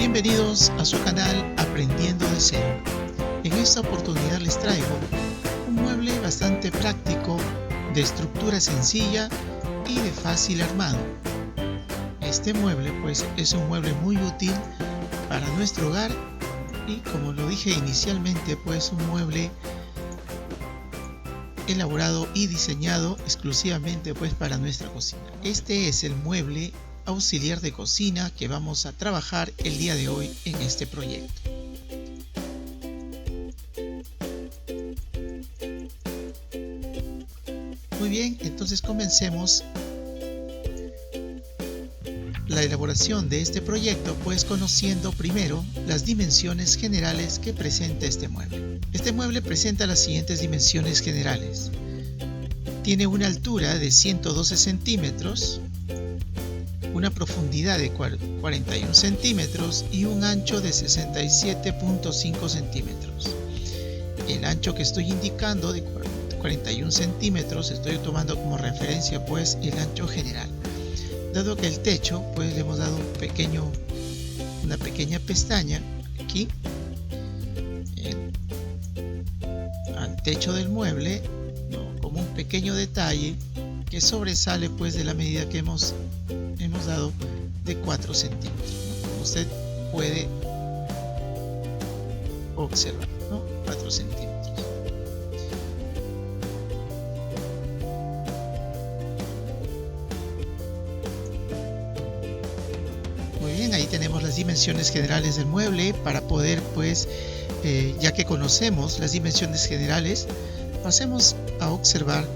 Bienvenidos a su canal Aprendiendo de Cero. En esta oportunidad les traigo un mueble bastante práctico, de estructura sencilla y de fácil armado. Este mueble pues es un mueble muy útil para nuestro hogar y, como lo dije inicialmente, pues un mueble elaborado y diseñado exclusivamente pues para nuestra cocina. Este es el mueble auxiliar de cocina que vamos a trabajar el día de hoy en este proyecto. Muy bien, entonces comencemos la elaboración de este proyecto pues conociendo primero las dimensiones generales que presenta este mueble. Este mueble presenta las siguientes dimensiones generales. Tiene una altura de 112 centímetros, una profundidad de 41 centímetros y un ancho de 67.5 centímetros. El ancho que estoy indicando de 41 centímetros estoy tomando como referencia pues el ancho general, dado que el techo pues le hemos dado una pequeña pestaña aquí al techo del mueble, como un pequeño detalle que sobresale pues de la medida que hemos dado de 4 centímetros, como usted puede observar, 4 centímetros. Muy bien, ahí tenemos las dimensiones generales del mueble. Para poder pues, ya que conocemos las dimensiones generales, pasemos a observar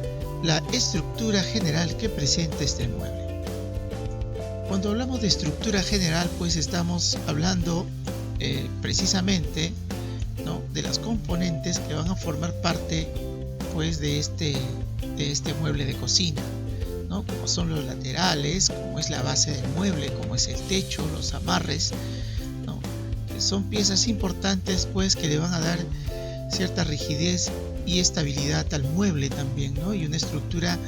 la estructura general que presenta este mueble. Cuando hablamos de estructura general, pues estamos hablando precisamente, de las componentes que van a formar parte pues de este mueble de cocina, como son los laterales, como es la base del mueble, como es el techo, los amarres, que son piezas importantes pues que le van a dar cierta rigidez y estabilidad al mueble también, y una estructura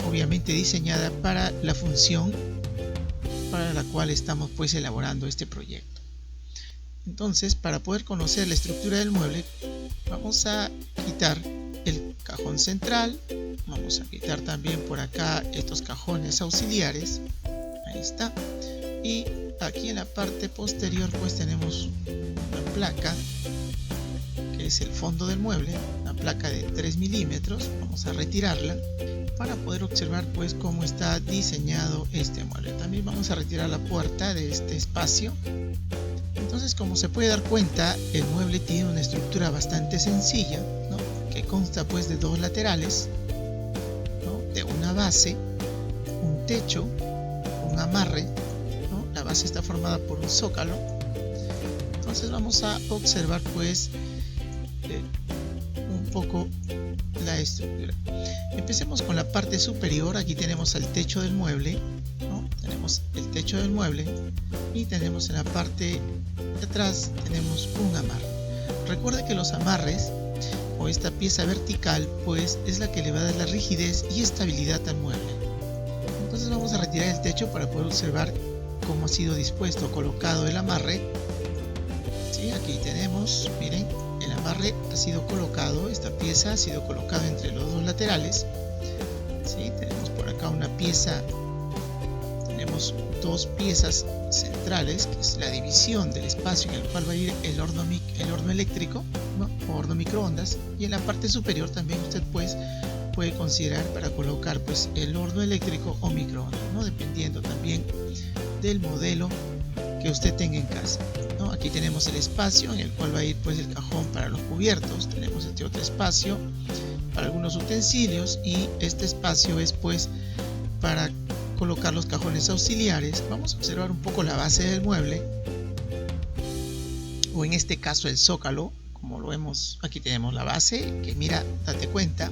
obviamente diseñada para la función para la cual estamos pues elaborando este proyecto. Entonces, para poder conocer la estructura del mueble, vamos a quitar el cajón central, vamos a quitar también por acá estos cajones auxiliares, ahí está, y aquí en la parte posterior pues tenemos una placa que es el fondo del mueble, una placa de 3 milímetros, vamos a retirarla para poder observar pues cómo está diseñado este mueble. También vamos a retirar la puerta de este espacio. Entonces, como se puede dar cuenta, el mueble tiene una estructura bastante sencilla, que consta pues de dos laterales, de una base, un techo, un amarre, la base está formada por un zócalo. Entonces vamos a observar pues un poco la estructura. Empecemos con la parte superior. Aquí tenemos el techo del mueble, tenemos el techo del mueble y tenemos en la parte de atrás tenemos un amarre. Recuerde que los amarres o esta pieza vertical pues es la que le va a dar la rigidez y estabilidad al mueble. Entonces vamos a retirar el techo para poder observar cómo ha sido dispuesto, colocado el amarre. ¿Sí? Aquí tenemos, miren, el amarre ha sido colocado, esta pieza ha sido colocada entre los dos laterales. ¿Sí? Tenemos por acá una pieza, tenemos dos piezas centrales, que es la división del espacio en el cual va a ir el horno eléctrico, o horno microondas, y en la parte superior también usted pues puede considerar para colocar pues el horno eléctrico o microondas, dependiendo también del modelo que usted tenga en casa. Aquí tenemos el espacio en el cual va a ir pues el cajón para los cubiertos, tenemos este otro espacio para algunos utensilios y este espacio es pues para colocar los cajones auxiliares. Vamos a observar un poco la base del mueble, o en este caso el zócalo, como lo vemos. Aquí tenemos la base, que mira, date cuenta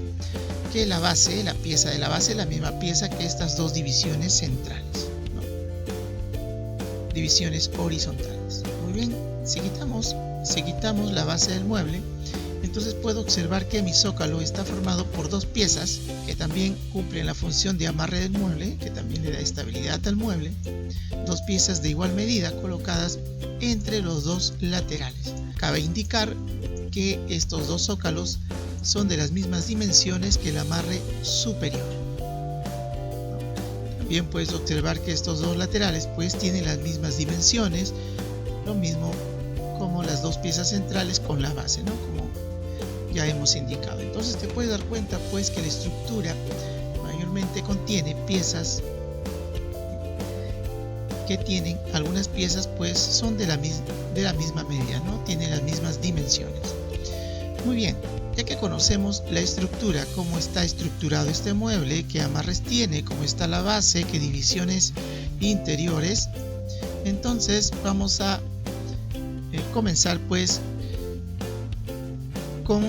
que la base, la pieza de la base es la misma pieza que estas dos divisiones centrales, divisiones horizontales. Muy bien, si quitamos la base del mueble, Entonces puedo observar que mi zócalo está formado por dos piezas que también cumplen la función de amarre del mueble, que también le da estabilidad al mueble. Dos piezas de igual medida colocadas entre los dos laterales. Cabe indicar que estos dos zócalos son de las mismas dimensiones que el amarre superior. También puedes observar que estos dos laterales pues tienen las mismas dimensiones, lo mismo como las dos piezas centrales con la base, ¿no? Como ya hemos indicado. Entonces te puedes dar cuenta pues que la estructura mayormente contiene piezas que tienen, algunas piezas pues son de la misma medida, ¿no? Tienen las mismas dimensiones. Muy bien, ya que conocemos la estructura, cómo está estructurado este mueble, qué amarres tiene, cómo está la base, qué divisiones interiores, entonces vamos a comenzar pues con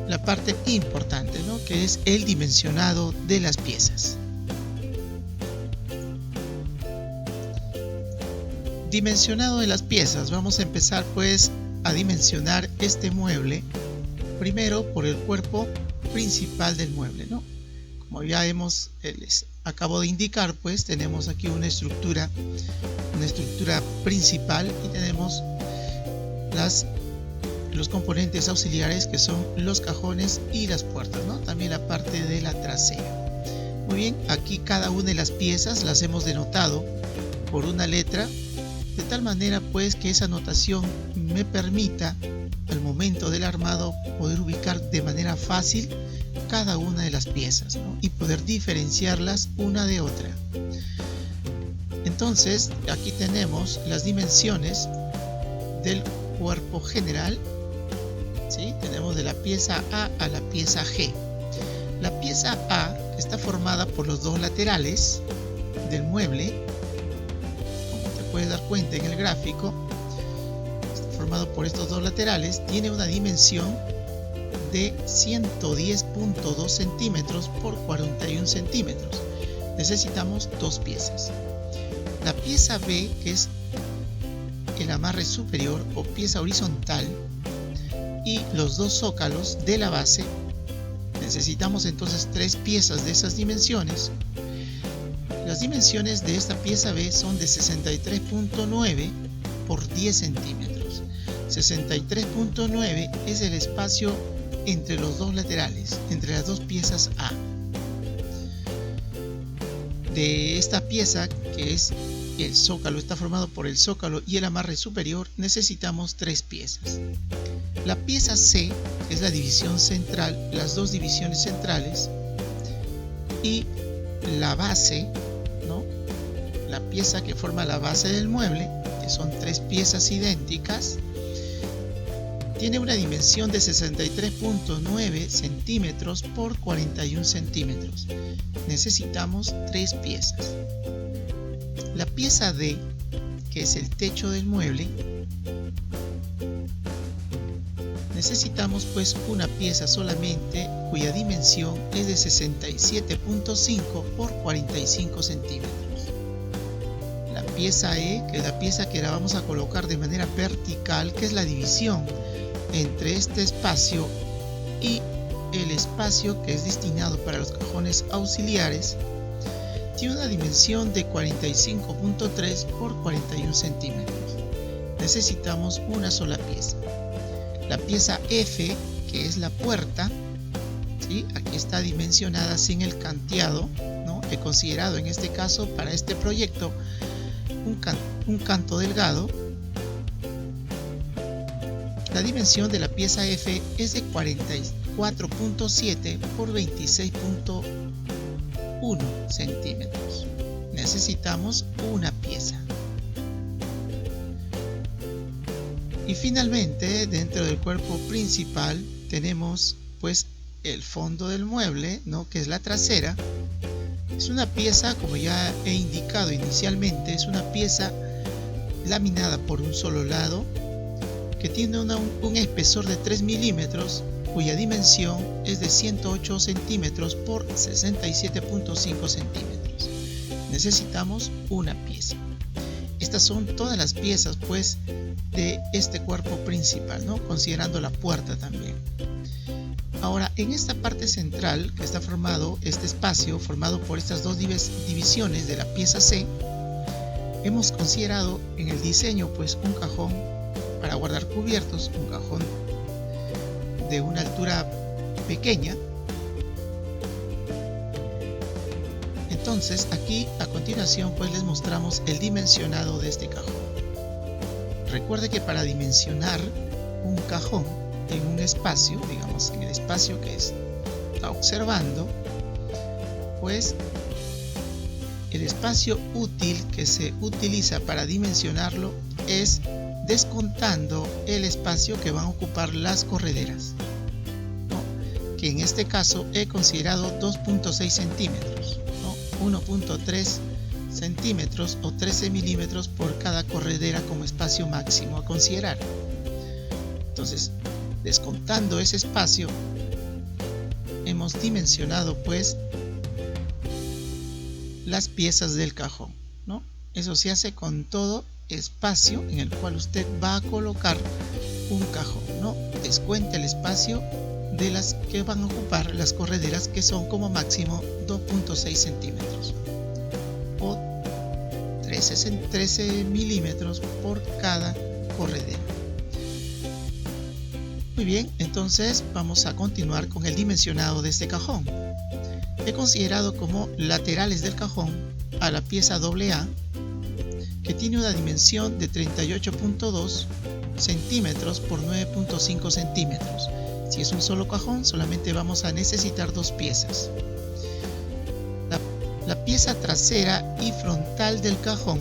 la parte importante, ¿no? Que es el dimensionado de las piezas. Dimensionado de las piezas, vamos a empezar pues a dimensionar este mueble primero por el cuerpo principal del mueble, ¿no? Como ya les acabo de indicar, pues tenemos aquí una estructura principal y tenemos los componentes auxiliares que son los cajones y las puertas, ¿no? También la parte de la trasera. Muy bien, aquí cada una de las piezas las hemos denotado por una letra, de tal manera pues que esa notación me permita al momento del armado poder ubicar de manera fácil cada una de las piezas, ¿no? Y poder diferenciarlas una de otra. Entonces aquí tenemos las dimensiones del cuerpo general, ¿sí? Tenemos de la pieza A a la pieza G. La pieza A está formada por los dos laterales del mueble, como te puedes dar cuenta en el gráfico, está formado por estos dos laterales, tiene una dimensión de 110.2 centímetros por 41 centímetros. Necesitamos dos piezas. La pieza B, que es el amarre superior o pieza horizontal, y los dos zócalos de la base, necesitamos entonces tres piezas de esas dimensiones. Las dimensiones de esta pieza B son de 63.9 por 10 centímetros. 63.9 es el espacio entre los dos laterales, entre las dos piezas A. De esta pieza, que es el zócalo, está formado por el zócalo y el amarre superior, necesitamos tres piezas. La pieza C es la división central, las dos divisiones centrales, y la base, ¿no? La pieza que forma la base del mueble, que son tres piezas idénticas, tiene una dimensión de 63.9 centímetros por 41 centímetros. Necesitamos tres piezas. La pieza D, que es el techo del mueble, necesitamos pues una pieza solamente, cuya dimensión es de 67.5 por 45 centímetros. La pieza E, que es la pieza que la vamos a colocar de manera vertical, que es la división entre este espacio y el espacio que es destinado para los cajones auxiliares, tiene una dimensión de 45.3 por 41 centímetros. Necesitamos una sola pieza. La pieza F, que es la puerta, ¿sí? Aquí está dimensionada sin el canteado, ¿no? He considerado en este caso para este proyecto un canto delgado. La dimensión de la pieza F es de 44.7 por 26.1 centímetros. Necesitamos una pieza. Y finalmente, dentro del cuerpo principal tenemos pues el fondo del mueble, ¿no? Que es la trasera. Es una pieza, como ya he indicado inicialmente, es una pieza laminada por un solo lado, que tiene un espesor de 3 milímetros, cuya dimensión es de 108 centímetros por 67.5 centímetros. Necesitamos una pieza. Estas son todas las piezas pues de este cuerpo principal, ¿no? Considerando la puerta también. Ahora, en esta parte central que está formado, este espacio formado por estas dos divisiones de la pieza C, hemos considerado en el diseño pues un cajón para guardar cubiertos, un cajón de una altura pequeña. Entonces aquí a continuación pues les mostramos el dimensionado de este cajón. Recuerde que para dimensionar un cajón en un espacio, digamos en el espacio que está observando, pues el espacio útil que se utiliza para dimensionarlo es descontando el espacio que van a ocupar las correderas, ¿no? Que en este caso he considerado 2.6 centímetros, ¿no? 1.3 centímetros o 13 milímetros por cada corredera como espacio máximo a considerar. Entonces, descontando ese espacio, hemos dimensionado pues las piezas del cajón, ¿no? Eso se hace con todo espacio en el cual usted va a colocar un cajón, ¿no? Descuenta el espacio de las que van a ocupar las correderas, que son como máximo 2.6 centímetros o 13 milímetros por cada corredera. Muy bien, entonces vamos a continuar con el dimensionado de este cajón. He considerado como laterales del cajón a la pieza AA, que tiene una dimensión de 38.2 centímetros por 9.5 centímetros. Si es un solo cajón, solamente vamos a necesitar dos piezas. La pieza trasera y frontal del cajón,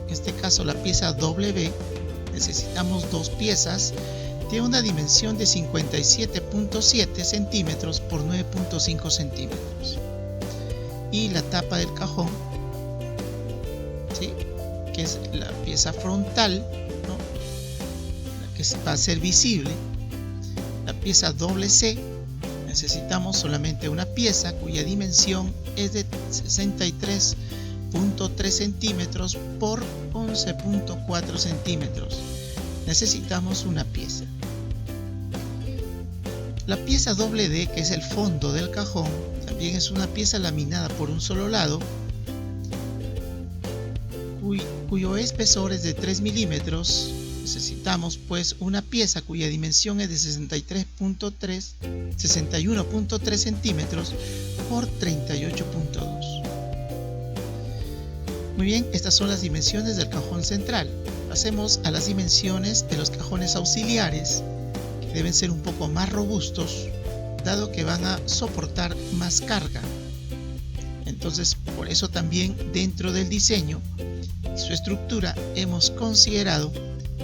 en este caso la pieza W, necesitamos dos piezas. Tiene una dimensión de 57.7 centímetros por 9.5 centímetros. Y la tapa del cajón, ¿sí?, que es la pieza frontal, ¿no?, la que va a ser visible. La pieza WC, necesitamos solamente una pieza cuya dimensión es de 63.3 centímetros por 11.4 centímetros. Necesitamos una pieza. La pieza WD, que es el fondo del cajón, también es una pieza laminada por un solo lado, cuyo espesor es de 3 milímetros. Necesitamos pues una pieza cuya dimensión es de 61.3 centímetros por 38.2. Muy bien, estas son las dimensiones del cajón central. Pasemos a las dimensiones de los cajones auxiliares, que deben ser un poco más robustos, dado que van a soportar más carga. Entonces, por eso también dentro del diseño y su estructura hemos considerado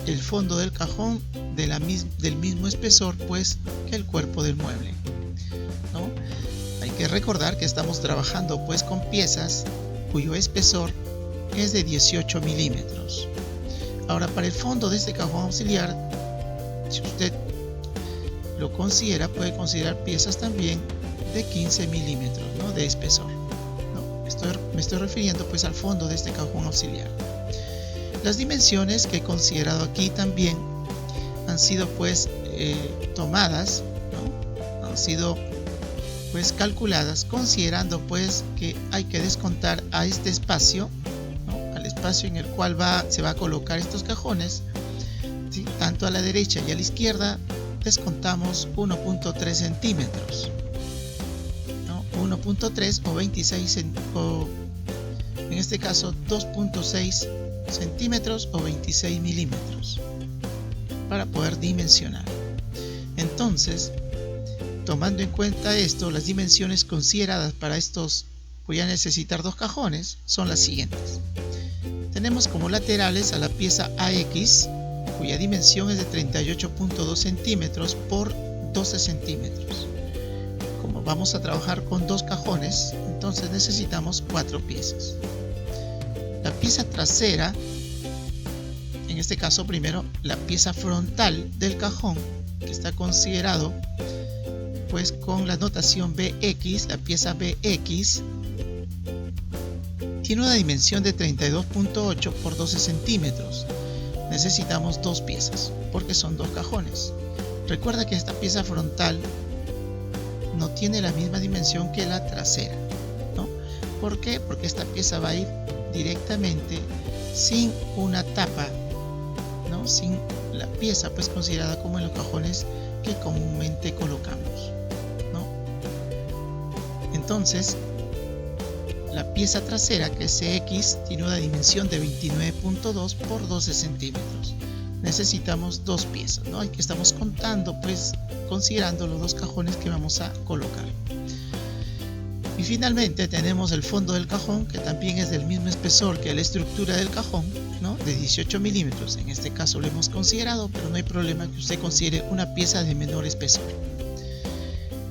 el fondo del cajón del mismo espesor pues que el cuerpo del mueble, ¿no? Hay que recordar que estamos trabajando pues con piezas cuyo espesor es de 18 milímetros. Ahora, para el fondo de este cajón auxiliar, si usted lo considera, puede considerar piezas también de 15 milímetros, ¿no?, de espesor, ¿no? Me estoy refiriendo pues al fondo de este cajón auxiliar. Las dimensiones que he considerado aquí también han sido pues tomadas, ¿no?, han sido pues calculadas considerando pues que hay que descontar a este espacio, ¿no?, al espacio en el cual se va a colocar estos cajones, ¿sí?, tanto a la derecha y a la izquierda descontamos 1.3 centímetros, ¿no?, 1.3 o 26 o en este caso 2.6 centímetros o 26 milímetros para poder dimensionar. Entonces, tomando en cuenta esto, las dimensiones consideradas para estos, voy a necesitar dos cajones, son las siguientes. Tenemos como laterales a la pieza AX, cuya dimensión es de 38.2 centímetros por 12 centímetros. Como vamos a trabajar con dos cajones, entonces necesitamos 4 piezas. La pieza trasera, en este caso primero la pieza frontal del cajón, que está considerado pues con la notación BX, la pieza BX tiene una dimensión de 32.8 por 12 centímetros. Necesitamos dos piezas porque son dos cajones. Recuerda que esta pieza frontal no tiene la misma dimensión que la trasera, ¿no? ¿Por qué? Porque esta pieza va a ir directamente sin una tapa, ¿no? Sin la pieza pues considerada como en los cajones que comúnmente colocamos, ¿no? Entonces, la pieza trasera, que es CX, tiene una dimensión de 29.2 por 12 centímetros. Necesitamos dos piezas, ¿no? Aquí estamos contando, pues, considerando los dos cajones que vamos a colocar. Y finalmente tenemos el fondo del cajón, que también es del mismo espesor que la estructura del cajón, ¿no? De 18 milímetros. En este caso lo hemos considerado, pero no hay problema que usted considere una pieza de menor espesor.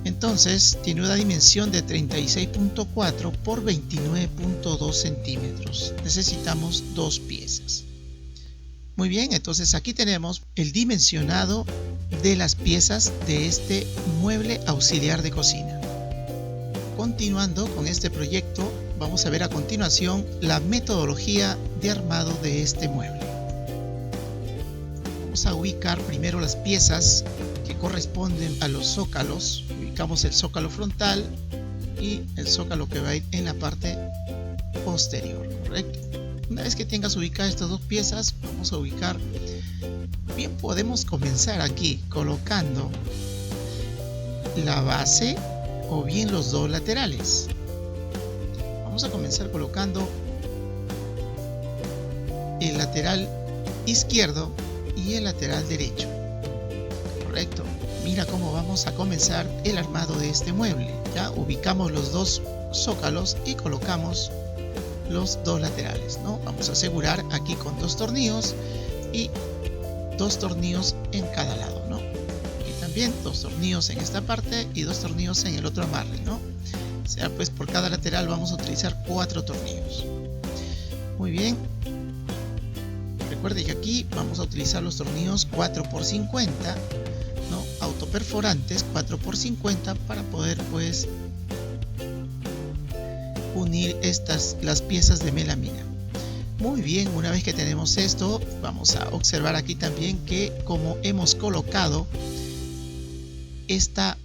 Entonces tiene una dimensión de 36.4 por 29.2 centímetros. Necesitamos dos piezas. Muy bien, entonces aquí tenemos el dimensionado de las piezas de este mueble auxiliar de cocina. Continuando con este proyecto, vamos a ver a continuación la metodología de armado de este mueble. Vamos a ubicar primero las piezas que corresponden a los zócalos. Ubicamos el zócalo frontal y el zócalo que va a ir en la parte posterior, ¿correcto? Una vez que tengas ubicadas estas dos piezas, vamos a ubicar. Bien, podemos comenzar aquí colocando la base o bien los dos laterales. Vamos a comenzar colocando el lateral izquierdo y el lateral derecho, correcto. Mira cómo vamos a comenzar el armado de este mueble. Ya ubicamos los dos zócalos y colocamos los dos laterales, ¿no? Vamos a asegurar aquí con dos tornillos y dos tornillos en cada lado, ¿no? Y también dos tornillos en esta parte y dos tornillos en el otro amarre, ¿no? O sea, pues por cada lateral vamos a utilizar 4 tornillos. Muy bien. Recuerde que aquí vamos a utilizar los tornillos 4x50, ¿no? Autoperforantes 4x50 para poder pues unir las piezas de melamina. Muy bien, una vez que tenemos esto, vamos a observar aquí también que como hemos colocado esta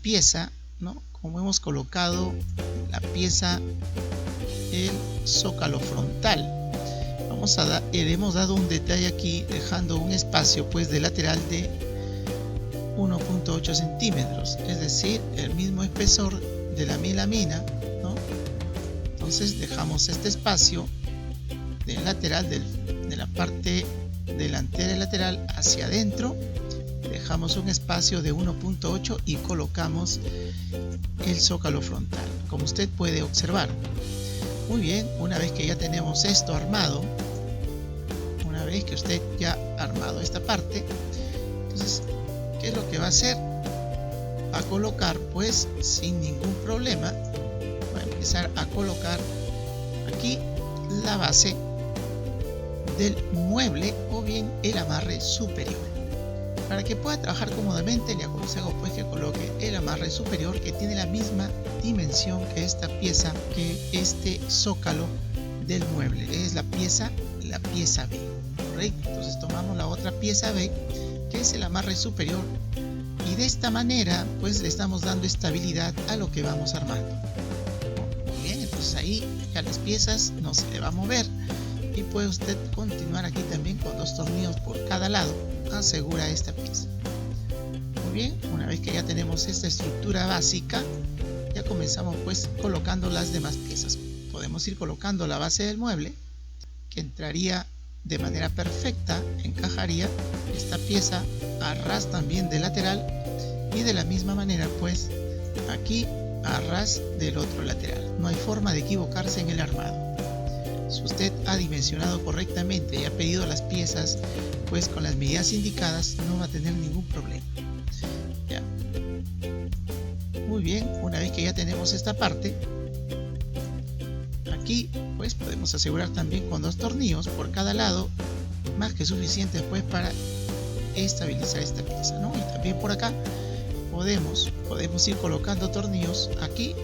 pieza, ¿no? Como hemos colocado la pieza, el zócalo frontal, le hemos dado un detalle aquí dejando un espacio pues de lateral de 1.8 centímetros, es decir, el mismo espesor de la melamina, ¿no? Entonces dejamos este espacio del lateral de la parte delantera y lateral hacia adentro, dejamos un espacio de 1.8 y colocamos el zócalo frontal, como usted puede observar. Muy bien, una vez que ya tenemos esto armado, una vez que usted ya ha armado esta parte, entonces, ¿qué es lo que va a hacer? Va a colocar pues sin ningún problema, va a empezar a colocar aquí la base del mueble o bien el amarre superior. Para que pueda trabajar cómodamente, le aconsejo pues que coloque el amarre superior, que tiene la misma dimensión que esta pieza, que este zócalo del mueble. Es la pieza B, ¿correcto? Entonces tomamos la otra pieza B, que es el amarre superior, y de esta manera pues le estamos dando estabilidad a lo que vamos armando. Muy bien, entonces ahí ya las piezas no se le va a mover y puede usted continuar aquí también con 2 tornillos por cada lado. Asegura esta pieza. Muy bien, una vez que ya tenemos esta estructura básica, ya comenzamos pues colocando las demás piezas. Podemos ir colocando la base del mueble, que entraría de manera perfecta, encajaría esta pieza a ras también de lateral, y de la misma manera pues aquí a ras del otro lateral. No hay forma de equivocarse en el armado. Si usted ha dimensionado correctamente y ha pedido las piezas pues con las medidas indicadas, no va a tener ningún problema. Ya. Muy bien, una vez que ya tenemos esta parte, aquí pues podemos asegurar también con 2 tornillos por cada lado, más que suficiente pues para estabilizar esta pieza, ¿no? Y también por acá podemos ir colocando tornillos. Aquí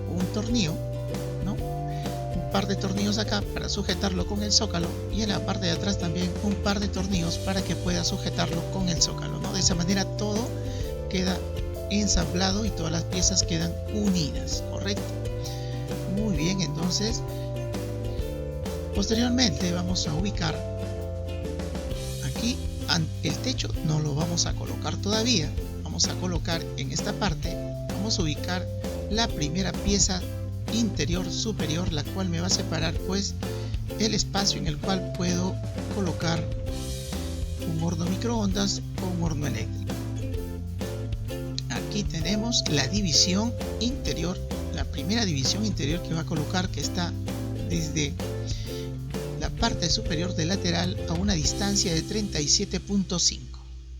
un tornillo, ¿no? Un par de tornillos acá para sujetarlo con el zócalo, y en la parte de atrás también un par de tornillos para que pueda sujetarlo con el zócalo, ¿no? De esa manera todo queda ensamblado y todas las piezas quedan unidas, ¿correcto? Muy bien, entonces posteriormente vamos a ubicar aquí el techo. No lo vamos a colocar todavía, vamos a colocar en esta parte, vamos a ubicar la primera pieza interior superior, la cual me va a separar pues el espacio en el cual puedo colocar un horno microondas o un horno eléctrico. Aquí tenemos la división interior, la primera división interior que va a colocar, que está desde la parte superior del lateral a una distancia de 37.5.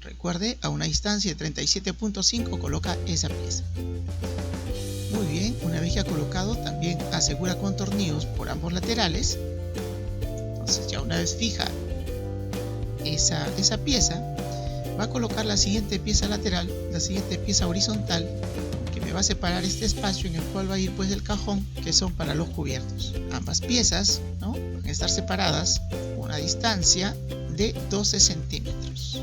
Recuerde, a una distancia de 37.5 coloca esa pieza. Muy bien, una vez que ha colocado, también asegura con tornillos por ambos laterales. Entonces ya una vez fija esa pieza, va a colocar la siguiente pieza lateral, la siguiente pieza horizontal, que me va a separar este espacio en el cual va a ir pues el cajón, que son para los cubiertos. Ambas piezas, ¿no?, van a estar separadas a una distancia de 12 centímetros.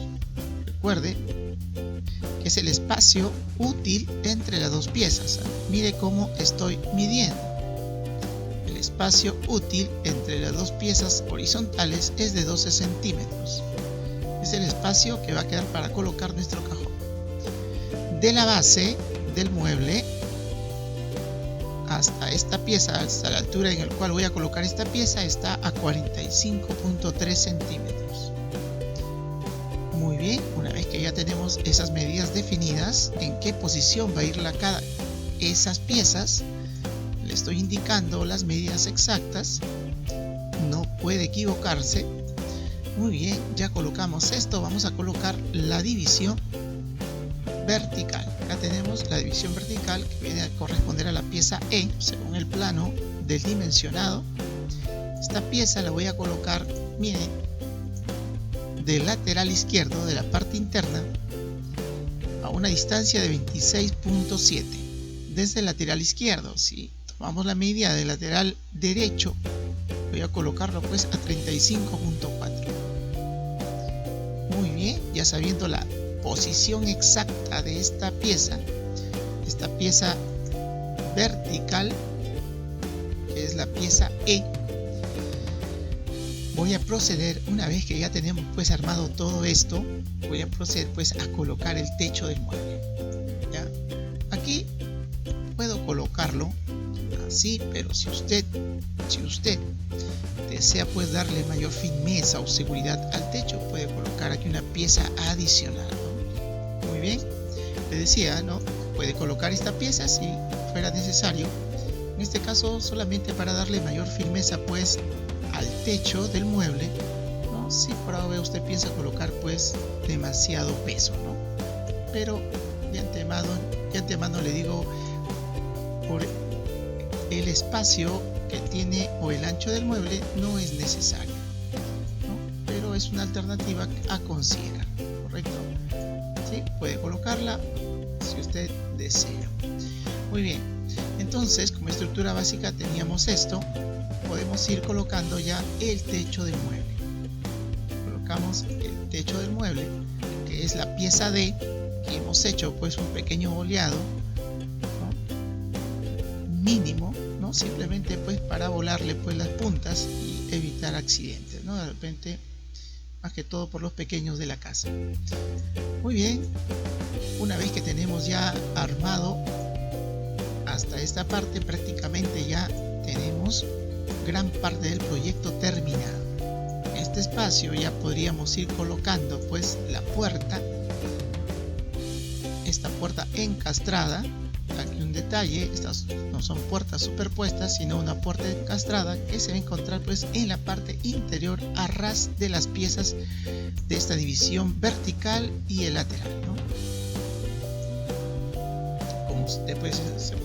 Recuerde que es el espacio útil entre las dos piezas. Mire cómo estoy midiendo. El espacio útil entre las dos piezas horizontales es de 12 centímetros. Es el espacio que va a quedar para colocar nuestro cajón. De la base del mueble hasta esta pieza, hasta la altura en la cual voy a colocar esta pieza, está a 45.3 centímetros. Muy bien, una vez que ya tenemos esas medidas definidas, en qué posición va a ir cada esas piezas, le estoy indicando las medidas exactas, no puede equivocarse. Muy bien, ya colocamos esto, vamos a colocar la división vertical. Acá tenemos la división vertical, que viene a corresponder a la pieza E, según el plano del dimensionado. Esta pieza la voy a colocar, miren, del lateral izquierdo, de la parte interna, a una distancia de 26.7. Desde el lateral izquierdo, si tomamos la medida del lateral derecho, voy a colocarlo pues a 35.4. Muy bien, ya sabiendo la posición exacta de esta pieza vertical, que es la pieza E, voy a proceder, una vez que ya tenemos pues armado todo esto, voy a proceder pues a colocar el techo del mueble. ¿Ya? Aquí puedo colocarlo así, pero si usted desea pues darle mayor firmeza o seguridad al techo, puede colocar aquí una pieza adicional, ¿no? Muy bien, le decía, ¿no?, puede colocar esta pieza si fuera necesario. En este caso solamente para darle mayor firmeza pues al techo del mueble, ¿no? Si por ahora usted piensa colocar pues demasiado peso, ¿no? Pero de antemano le digo, por el espacio que tiene o el ancho del mueble no es necesario, ¿no? Pero es una alternativa a considerar, ¿correcto? Sí, puede colocarla si usted desea. Muy bien, entonces como estructura básica teníamos esto. Podemos ir colocando ya el techo del mueble. Colocamos el techo del mueble, que es la pieza D, que hemos hecho pues un pequeño boleado, ¿no?, mínimo, ¿no?, simplemente pues para volarle pues las puntas y evitar accidentes, ¿no?, de repente, más que todo por los pequeños de la casa. Muy bien, una vez que tenemos ya armado hasta esta parte, prácticamente ya tenemos gran parte del proyecto terminado. En este espacio ya podríamos ir colocando pues la puerta, esta puerta encastrada. Aquí un detalle, estas no son puertas superpuestas, sino una puerta encastrada que se va a encontrar pues en la parte interior a ras de las piezas de esta división vertical y el lateral, ¿no? Como usted pues se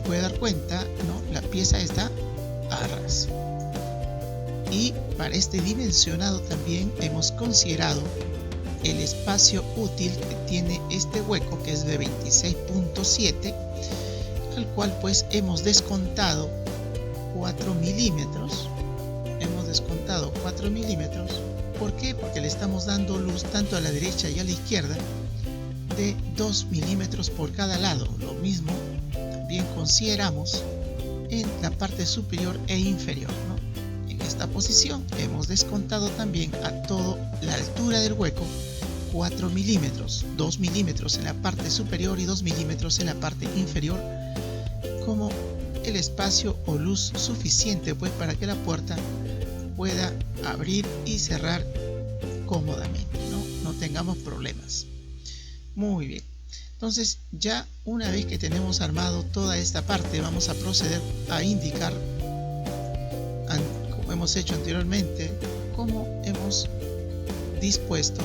puede dar cuenta, ¿no?, la pieza está a ras. Y para este dimensionado también hemos considerado el espacio útil que tiene este hueco, que es de 26.7, al cual pues hemos descontado 4 milímetros. Hemos descontado 4 milímetros. ¿Por qué? Porque le estamos dando luz tanto a la derecha y a la izquierda, de 2 milímetros por cada lado. Lo mismo también consideramos en la parte superior e inferior, ¿no? En esta posición hemos descontado también a toda la altura del hueco 4 milímetros, 2 milímetros en la parte superior y 2 milímetros en la parte inferior, como el espacio o luz suficiente pues para que la puerta pueda abrir y cerrar cómodamente, no tengamos problemas. Muy bien, entonces ya una vez que tenemos armado toda esta parte, vamos a proceder a indicar, como hemos hecho anteriormente, cómo hemos dispuesto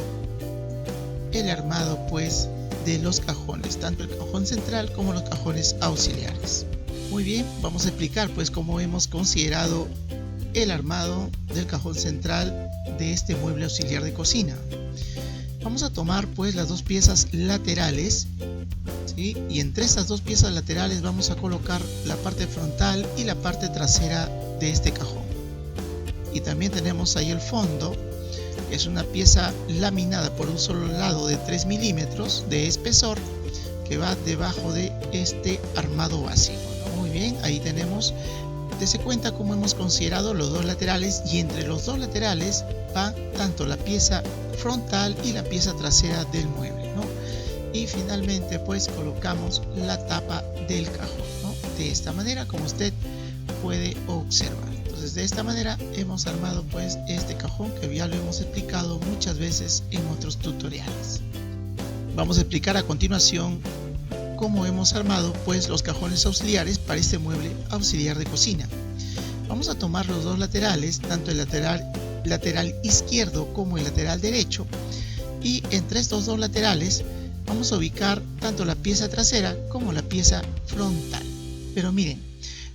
el armado pues de los cajones, tanto el cajón central como los cajones auxiliares. Muy bien, vamos a explicar pues cómo hemos considerado el armado del cajón central de este mueble auxiliar de cocina. Vamos a tomar pues las dos piezas laterales, ¿sí? Y entre estas dos piezas laterales vamos a colocar la parte frontal y la parte trasera de este cajón. Y también tenemos ahí el fondo, que es una pieza laminada por un solo lado de 3 milímetros de espesor, que va debajo de este armado básico, ¿no? Muy bien, ahí tenemos, dese cuenta cómo hemos considerado los dos laterales, y entre los dos laterales va tanto la pieza frontal y la pieza trasera del mueble, ¿no? Y finalmente pues colocamos la tapa del cajón, ¿no? De esta manera, como usted puede observar. Entonces de esta manera hemos armado pues este cajón, que ya lo hemos explicado muchas veces en otros tutoriales. Vamos a explicar a continuación cómo hemos armado pues los cajones auxiliares para este mueble auxiliar de cocina. Vamos a tomar los dos laterales, tanto el lateral izquierdo como el lateral derecho, y entre estos dos laterales vamos a ubicar tanto la pieza trasera como la pieza frontal. Pero miren,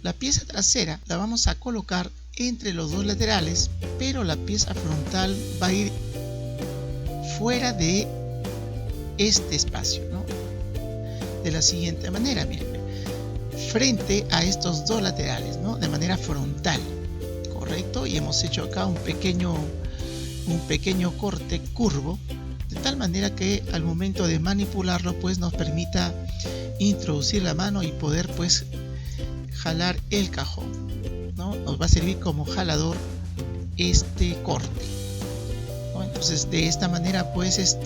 la pieza trasera la vamos a colocar entre los dos laterales, pero la pieza frontal va a ir fuera de este espacio, ¿no? De la siguiente manera, miren, frente a estos dos laterales, ¿no? De manera frontal, correcto, y hemos hecho acá un pequeño corte curvo, de tal manera que al momento de manipularlo pues nos permita introducir la mano y poder pues jalar el cajón, ¿no? Nos va a servir como jalador este corte, ¿no? Entonces de esta manera pues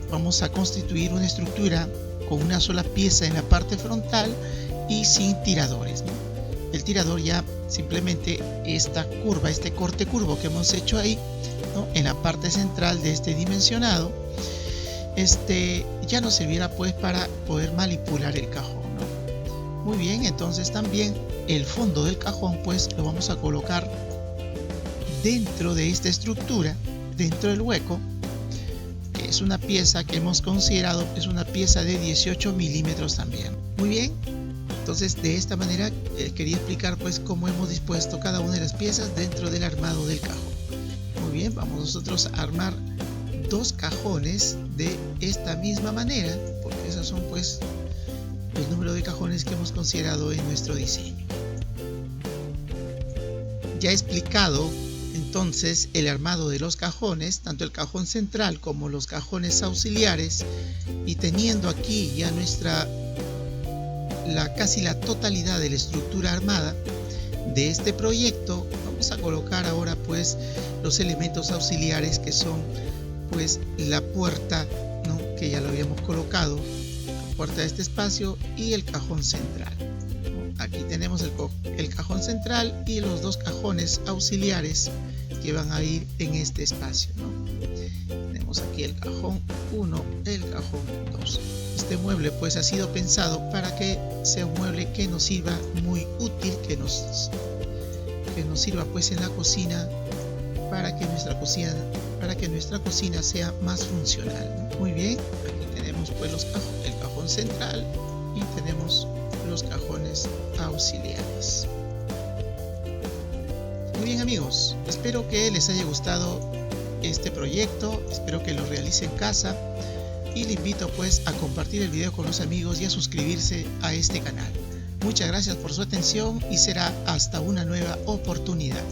vamos a constituir una estructura con una sola pieza en la parte frontal y sin tiradores, ¿no? El tirador ya simplemente esta curva, este corte curvo que hemos hecho ahí, ¿no? En la parte central de este dimensionado, ya nos servirá pues para poder manipular el cajón, ¿no? Muy bien, entonces también el fondo del cajón pues lo vamos a colocar dentro de esta estructura, dentro del hueco, que es una pieza que hemos considerado, es una pieza de 18 milímetros también. Muy bien, entonces de esta manera quería explicar pues cómo hemos dispuesto cada una de las piezas dentro del armado del cajón. Muy bien, vamos nosotros a armar dos cajones de esta misma manera, porque esos son pues el número de cajones que hemos considerado en nuestro diseño. Ya he explicado entonces el armado de los cajones, tanto el cajón central como los cajones auxiliares, y teniendo aquí ya casi la totalidad de la estructura armada de este proyecto, vamos a colocar ahora pues los elementos auxiliares, que son pues la puerta, ¿no? Que ya lo habíamos colocado, la puerta de este espacio, y el cajón central, ¿no? Aquí tenemos el cajón central y los dos cajones auxiliares que van a ir en este espacio, ¿no? Tenemos aquí el cajón 1, el cajón 2. Este mueble pues ha sido pensado para que sea un mueble que nos sirva muy útil, que nos sirva pues en la cocina, para que nuestra cocina sea más funcional, ¿no? Muy bien, aquí tenemos pues el cajón central y tenemos los cajones auxiliares. Muy bien amigos, espero que les haya gustado este proyecto, espero que lo realice en casa, y le invito pues a compartir el video con los amigos y a suscribirse a este canal. Muchas gracias por su atención y será hasta una nueva oportunidad.